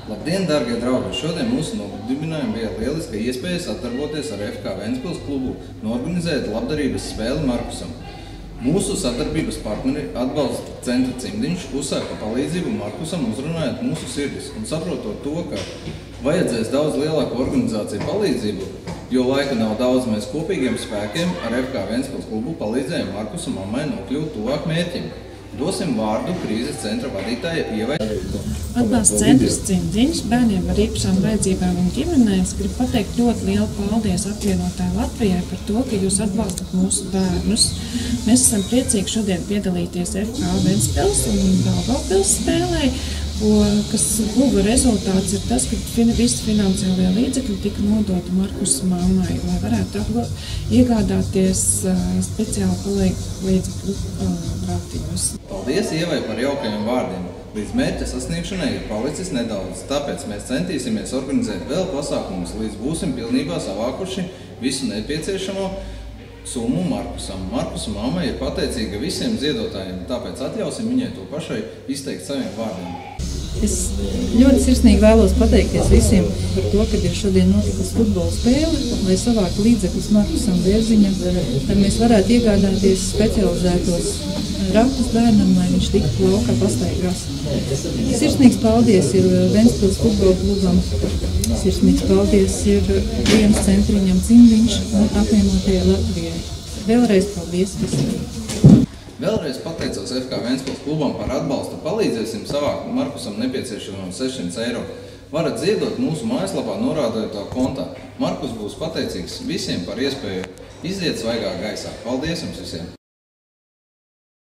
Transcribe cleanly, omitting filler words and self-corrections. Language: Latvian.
Labdien, darbie draugi! Šodien mūsu nodibinājumā bija lieliska iespēja sadarboties ar FK Ventspils klubu un organizēt labdarības spēli Markusam. Mūsu sadarbības partneri atbalsta centra Cimdiņš uzsāka palīdzību Markusam uzrunājot mūsu sirdis un saprotot to, ka vajadzēs daudz lielāku organizāciju palīdzību, jo laika nav daudz, mēs kopīgiem spēkiem ar FK Ventspils klubu palīdzējām Markusa mammai nokļūt tuvāk mērķim. Dosim vārdu krīzes centra vadītāja Ievai. Atbalsta centrs Cimdiņš bērniem ar īpašām vajadzībām un ģimenēs grib pateikt ļoti lielu paldies apvienotāju Latvijai par to, ka jūs atbalstat mūsu bērnus. Mēs esam priecīgi šodien piedalīties FK Ventspils un Daugavpils spēlē, kas guva rezultāts ir tas, ka visi finansiālie līdzekļi tika nodoti Markusa mammai, lai varētu iegādāties speciāli palīgu līdzekļu brauktījumos. Paldies Ievai par jaukajiem vārdiem. Līdz mērķa sasniegšanai ir palicis nedaudz, tāpēc mēs centīsimies organizēt vēl pasākumus, līdz būsim pilnībā savākuši visu nepieciešamo summu Markusam. Markusa mamma ir pateicīga visiem ziedotājiem, tāpēc atļausim viņai to pašai izteikt saviem vārdiem. Es ļoti sirsnīgi vēlos pateikties visiem par to, ka ir šodien notikusi futbola spēle, lai savāktu līdzekļus Markusam Bērziņam, lai mēs varētu iegādāties specializētos ratus bērnam, lai viņš tiktu laukā pastaigās. Sirsnīgs paldies ir Ventspils futbola klubam, sirsnīgs paldies ir dienas centriņam Cimdiņš un apvienotajai Latvijai. Vēlreiz paldies visiem! Vēlreiz pateicos FK Ventspils klubam par atbalstu. Palīdzēsim savākt Markusam nepieciešamo 600 eiro. Varat ziedot mūsu mājaslapā norādītā kontā. Markus būs pateicīgs visiem par iespēju iziet svaigā gaisā. Paldies jums visiem!